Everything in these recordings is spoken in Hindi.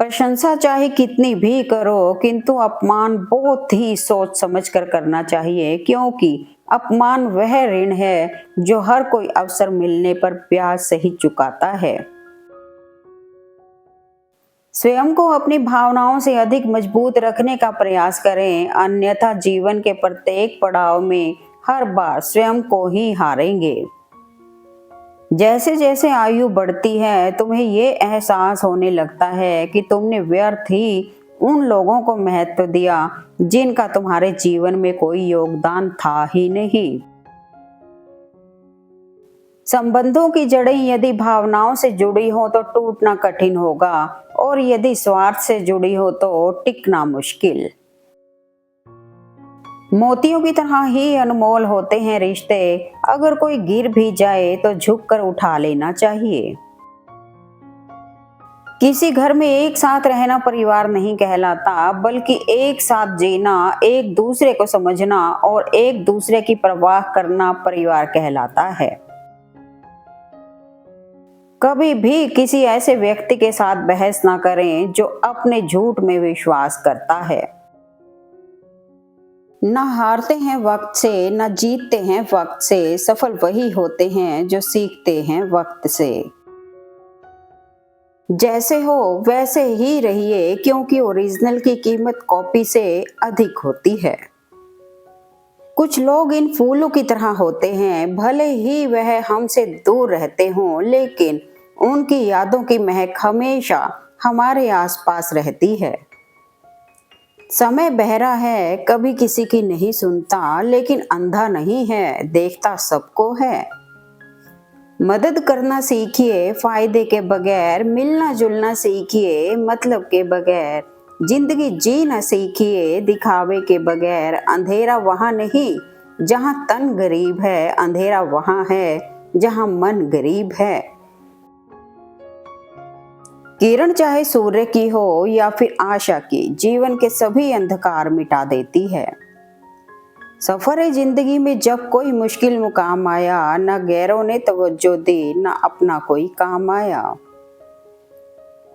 प्रशंसा चाहे कितनी भी करो, किंतु अपमान बहुत ही सोच समझ कर करना चाहिए, क्योंकि अपमान वह ऋण है जो हर कोई अवसर मिलने पर ब्याज सहित चुकाता है। स्वयं को अपनी भावनाओं से अधिक मजबूत रखने का प्रयास करें, अन्यथा जीवन के प्रत्येक पड़ाव में हर बार स्वयं को ही हारेंगे। जैसे जैसे आयु बढ़ती है, तुम्हें ये एहसास होने लगता है कि तुमने व्यर्थ ही उन लोगों को महत्व दिया जिनका तुम्हारे जीवन में कोई योगदान था ही नहीं। संबंधों की जड़ें यदि भावनाओं से जुड़ी हो तो टूटना कठिन होगा, और यदि स्वार्थ से जुड़ी हो तो टिकना मुश्किल। मोतियों की तरह ही अनमोल होते हैं रिश्ते, अगर कोई गिर भी जाए तो झुककर उठा लेना चाहिए। किसी घर में एक साथ रहना परिवार नहीं कहलाता, बल्कि एक साथ जीना, एक दूसरे को समझना और एक दूसरे की परवाह करना परिवार कहलाता है। कभी भी किसी ऐसे व्यक्ति के साथ बहस ना करें जो अपने झूठ में विश्वास करता है। न हारते हैं वक्त से, न जीतते हैं वक्त से, सफल वही होते हैं जो सीखते हैं वक्त से। जैसे हो वैसे ही रहिए, क्योंकि ओरिजिनल की कीमत कॉपी से अधिक होती है। कुछ लोग इन फूलों की तरह होते हैं, भले ही वह हमसे दूर रहते हों, लेकिन उनकी यादों की महक हमेशा हमारे आसपास रहती है। समय बहरा है, कभी किसी की नहीं सुनता, लेकिन अंधा नहीं है, देखता सबको है। मदद करना सीखिए फायदे के बगैर, मिलना जुलना सीखिए मतलब के बगैर, जिंदगी जीना सीखिए दिखावे के बगैर। अंधेरा वहाँ नहीं जहाँ तन गरीब है, अंधेरा वहाँ है जहाँ मन गरीब है। किरण चाहे सूर्य की हो या फिर आशा की, जीवन के सभी अंधकार मिटा देती है। सफर है जिंदगी में जब कोई मुश्किल मुकाम आया, न गैरों ने तवज्जो दी, न अपना कोई काम आया।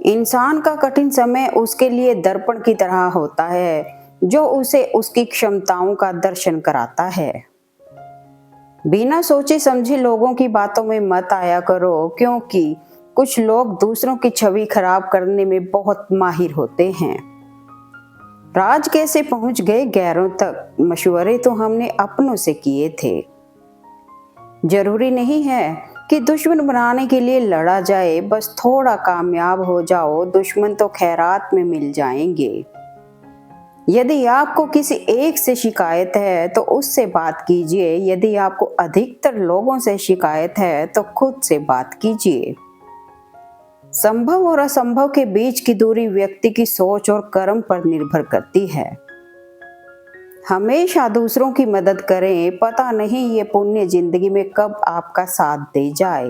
इंसान का कठिन समय उसके लिए दर्पण की तरह होता है, जो उसे उसकी क्षमताओं का दर्शन कराता है। बिना सोचे समझे लोगों की बातों में मत आया करो, क्योंकि कुछ लोग दूसरों की छवि खराब करने में बहुत माहिर होते हैं। राज कैसे पहुंच गए गैरों तक, मशवरे तो हमने अपनों से किए थे। जरूरी नहीं है कि दुश्मन बनाने के लिए लड़ा जाए, बस थोड़ा कामयाब हो जाओ, दुश्मन तो खैरात में मिल जाएंगे। यदि आपको किसी एक से शिकायत है तो उससे बात कीजिए, यदि आपको अधिकतर लोगों से शिकायत है तो खुद से बात कीजिए। संभव और असंभव के बीच की दूरी व्यक्ति की सोच और कर्म पर निर्भर करती है। हमेशा दूसरों की मदद करें, पता नहीं ये पुण्य जिंदगी में कब आपका साथ दे जाए।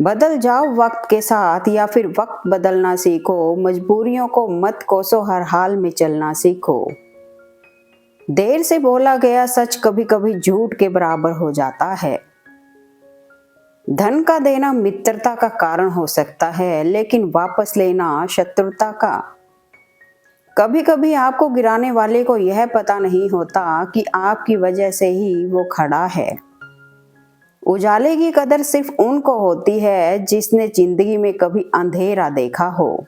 बदल जाओ वक्त के साथ या फिर वक्त बदलना सीखो, मजबूरियों को मत कोसो, हर हाल में चलना सीखो। देर से बोला गया सच कभी कभी झूठ के बराबर हो जाता है। धन का देना मित्रता का कारण हो सकता है, लेकिन वापस लेना शत्रुता का। कभी कभी आपको गिराने वाले को यह पता नहीं होता कि आपकी वजह से ही वो खड़ा है। उजाले की कदर सिर्फ उनको होती है जिसने जिंदगी में कभी अंधेरा देखा हो।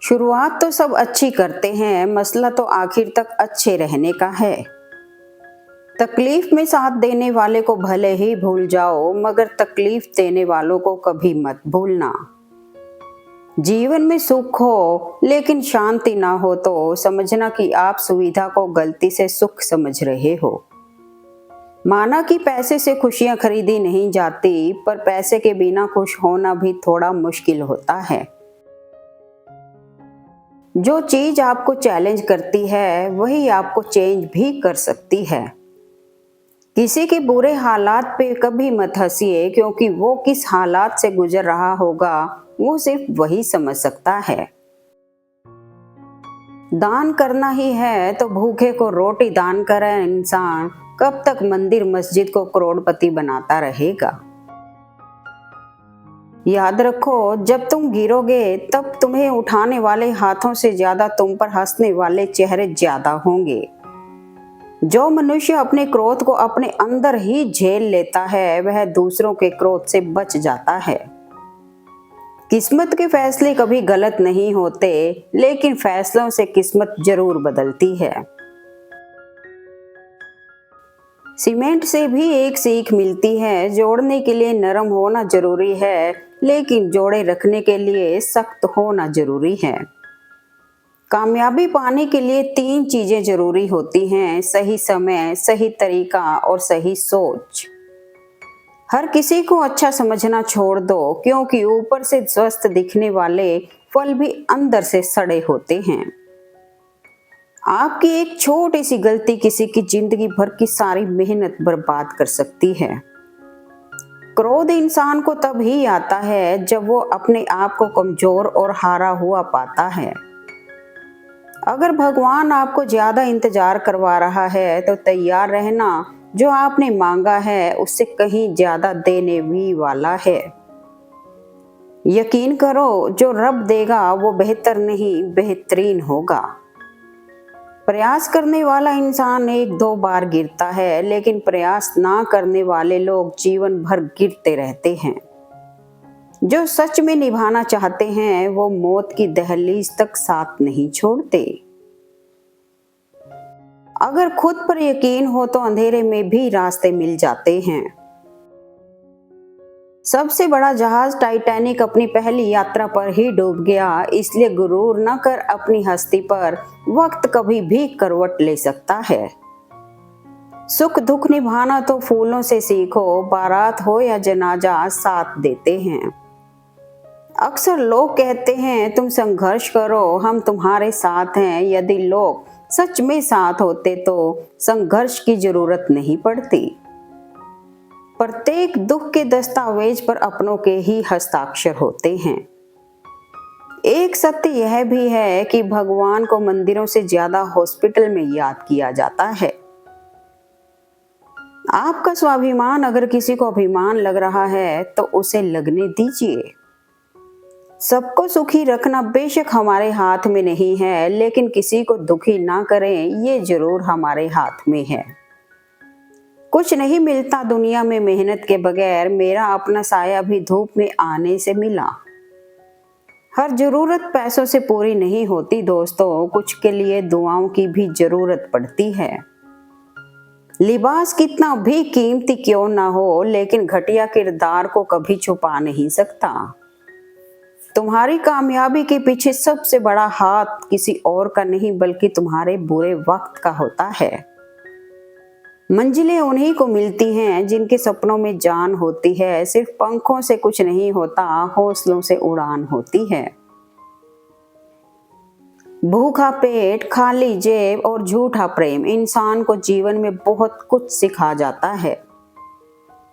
शुरुआत तो सब अच्छी करते हैं, मसला तो आखिर तक अच्छे रहने का है। तकलीफ में साथ देने वाले को भले ही भूल जाओ, मगर तकलीफ देने वालों को कभी मत भूलना। जीवन में सुख हो लेकिन शांति ना हो तो समझना कि आप सुविधा को गलती से सुख समझ रहे हो। माना कि पैसे से खुशियां खरीदी नहीं जाती, पर पैसे के बिना खुश होना भी थोड़ा मुश्किल होता है। जो चीज आपको चैलेंज करती है वही आपको चेंज भी कर सकती है। किसी के बुरे हालात पे कभी मत हंसिए, क्योंकि वो किस हालात से गुजर रहा होगा वो सिर्फ वही समझ सकता है। दान करना ही है तो भूखे को रोटी दान करे इंसान, कब तक मंदिर मस्जिद को करोड़पति बनाता रहेगा। याद रखो, जब तुम गिरोगे तब तुम्हें उठाने वाले हाथों से ज्यादा तुम पर हंसने वाले चेहरे ज्यादा होंगे। जो मनुष्य अपने क्रोध को अपने अंदर ही झेल लेता है वह दूसरों के क्रोध से बच जाता है। किस्मत के फैसले कभी गलत नहीं होते, लेकिन फैसलों से किस्मत जरूर बदलती है। सीमेंट से भी एक सीख मिलती है, जोड़ने के लिए नरम होना जरूरी है, लेकिन जोड़े रखने के लिए सख्त होना जरूरी है। कामयाबी पाने के लिए 3 चीजें जरूरी होती हैं: सही समय, सही तरीका और सही सोच। हर किसी को अच्छा समझना छोड़ दो, क्योंकि ऊपर से स्वस्थ दिखने वाले फल भी अंदर से सड़े होते हैं। आपकी एक छोटी सी गलती किसी की जिंदगी भर की सारी मेहनत बर्बाद कर सकती है। क्रोध इंसान को तब ही आता है जब वो अपने आप को कमजोर और हारा हुआ पाता है। अगर भगवान आपको ज्यादा इंतजार करवा रहा है तो तैयार रहना, जो आपने मांगा है उससे कहीं ज्यादा देने भी वाला है। यकीन करो, जो रब देगा वो बेहतर नहीं बेहतरीन होगा। प्रयास करने वाला इंसान 1-2 बार गिरता है, लेकिन प्रयास ना करने वाले लोग जीवन भर गिरते रहते हैं। जो सच में निभाना चाहते हैं वो मौत की दहलीज तक साथ नहीं छोड़ते। अगर खुद पर यकीन हो तो अंधेरे में भी रास्ते मिल जाते हैं। सबसे बड़ा जहाज टाइटैनिक अपनी पहली यात्रा पर ही डूब गया, इसलिए गुरूर न कर अपनी हस्ती पर, वक्त कभी भी करवट ले सकता है। सुख दुख निभाना तो फूलों से सीखो, बारात हो या जनाजा साथ देते हैं। अक्सर लोग कहते हैं तुम संघर्ष करो, हम तुम्हारे साथ हैं। यदि लोग सच में साथ होते तो संघर्ष की जरूरत नहीं पड़ती। प्रत्येक दुख के दस्तावेज पर अपनों के ही हस्ताक्षर होते हैं। एक सत्य यह भी है कि भगवान को मंदिरों से ज्यादा हॉस्पिटल में याद किया जाता है। आपका स्वाभिमान अगर किसी को अभिमान लग रहा है तो उसे लगने दीजिए। सबको सुखी रखना बेशक हमारे हाथ में नहीं है, लेकिन किसी को दुखी ना करें ये जरूर हमारे हाथ में है। कुछ नहीं मिलता दुनिया में मेहनत के बगैर, मेरा अपना साया भी धूप में आने से मिला। हर जरूरत पैसों से पूरी नहीं होती दोस्तों, कुछ के लिए दुआओं की भी जरूरत पड़ती है। लिबास कितना भी कीमती क्यों ना हो, लेकिन घटिया किरदार को कभी छुपा नहीं सकता। तुम्हारी कामयाबी के पीछे सबसे बड़ा हाथ किसी और का नहीं बल्कि तुम्हारे बुरे वक्त का होता है। मंजिलें उन्हीं को मिलती हैं जिनके सपनों में जान होती है। सिर्फ पंखों से कुछ नहीं होता, हौसलों से उड़ान होती है। भूखा पेट, खाली जेब और झूठा प्रेम इंसान को जीवन में बहुत कुछ सिखा जाता है।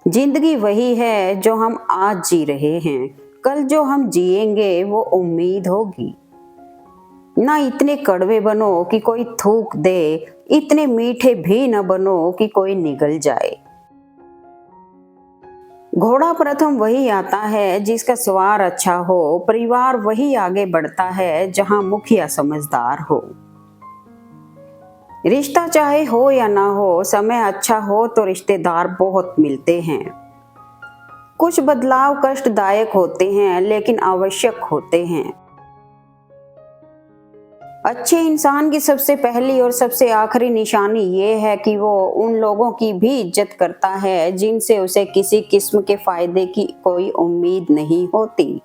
जिंदगी वही है जो हम आज जी रहे हैं, कल जो हम जिएंगे वो उम्मीद होगी। ना इतने कड़वे बनो कि कोई थूक दे, इतने मीठे भी न बनो कि कोई निगल जाए। घोड़ा प्रथम वही आता है जिसका सवार अच्छा हो, परिवार वही आगे बढ़ता है जहां मुखिया समझदार हो। रिश्ता चाहे हो या ना हो, समय अच्छा हो तो रिश्तेदार बहुत मिलते हैं। कुछ बदलाव कष्टदायक होते हैं लेकिन आवश्यक होते हैं। अच्छे इंसान की सबसे पहली और सबसे आखिरी निशानी ये है कि वो उन लोगों की भी इज्जत करता है जिनसे उसे किसी किस्म के फायदे की कोई उम्मीद नहीं होती।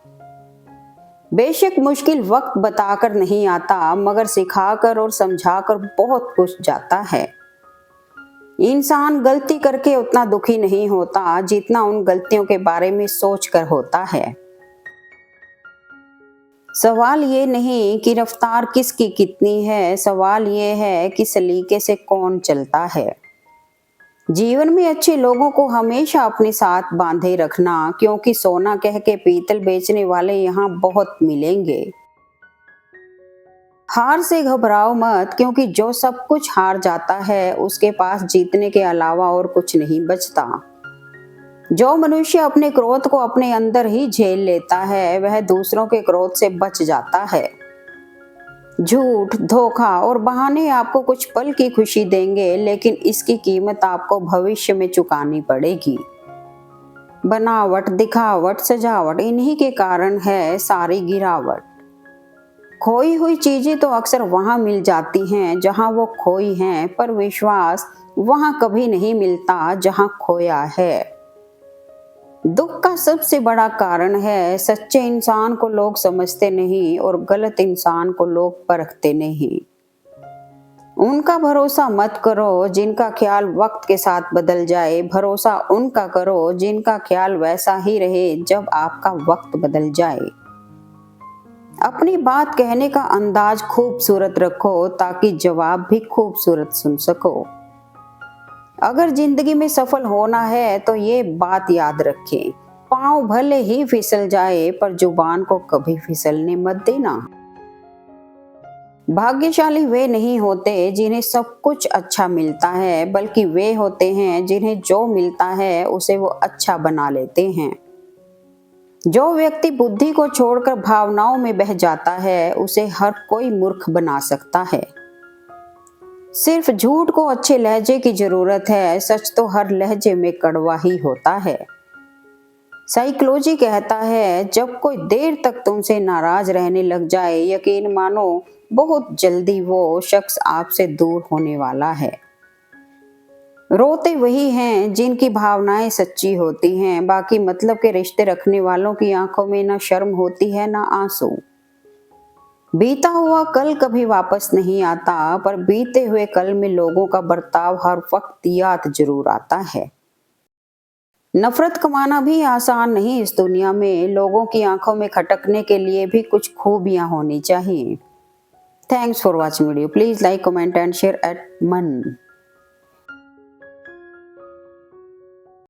बेशक मुश्किल वक्त बताकर नहीं आता, मगर सिखाकर और समझाकर बहुत कुछ जाता है। इंसान गलती करके उतना दुखी नहीं होता जितना उन गलतियों के बारे में सोचकर होता है। सवाल ये नहीं कि रफ्तार किसकी कितनी है, सवाल ये है कि सलीके से कौन चलता है। जीवन में अच्छे लोगों को हमेशा अपने साथ बांधे रखना, क्योंकि सोना कह के पीतल बेचने वाले यहाँ बहुत मिलेंगे। हार से घबराओ मत, क्योंकि जो सब कुछ हार जाता है उसके पास जीतने के अलावा और कुछ नहीं बचता। जो मनुष्य अपने क्रोध को अपने अंदर ही झेल लेता है वह दूसरों के क्रोध से बच जाता है। झूठ, धोखा और बहाने आपको कुछ पल की खुशी देंगे, लेकिन इसकी कीमत आपको भविष्य में चुकानी पड़ेगी। बनावट, दिखावट, सजावट, इन्हीं के कारण है सारी गिरावट। खोई हुई चीजें तो अक्सर वहां मिल जाती हैं जहां वो खोई हैं, पर विश्वास वहां कभी नहीं मिलता जहां खोया है। दुख का सबसे बड़ा कारण है सच्चे इंसान को लोग समझते नहीं और गलत इंसान को लोग परखते नहीं। उनका भरोसा मत करो जिनका ख्याल वक्त के साथ बदल जाए, भरोसा उनका करो जिनका ख्याल वैसा ही रहे जब आपका वक्त बदल जाए। अपनी बात कहने का अंदाज खूबसूरत रखो ताकि जवाब भी खूबसूरत सुन सको। अगर जिंदगी में सफल होना है तो ये बात याद रखें, पांव भले ही फिसल जाए पर जुबान को कभी फिसलने मत देना। भाग्यशाली वे नहीं होते जिन्हें सब कुछ अच्छा मिलता है, बल्कि वे होते हैं जिन्हें जो मिलता है उसे वो अच्छा बना लेते हैं। जो व्यक्ति बुद्धि को छोड़कर भावनाओं में बह जाता है उसे हर कोई मूर्ख बना सकता है। सिर्फ झूठ को अच्छे लहजे की जरूरत है, सच तो हर लहजे में कड़वा ही होता है। साइकोलॉजी कहता है जब कोई देर तक तुमसे नाराज रहने लग जाए, यकीन मानो बहुत जल्दी वो शख्स आपसे दूर होने वाला है। रोते वही हैं जिनकी भावनाएं सच्ची होती हैं, बाकी मतलब के रिश्ते रखने वालों की आंखों में ना शर्म होती है ना आंसू। बीता हुआ कल कभी वापस नहीं आता, पर बीते हुए कल में लोगों का बर्ताव हर वक्त याद जरूर आता है। नफरत कमाना भी आसान नहीं इस दुनिया में, लोगों की आंखों में खटकने के लिए भी कुछ खूबियां होनी चाहिए। Thanks for watching video. Please like, comment and share eight मन।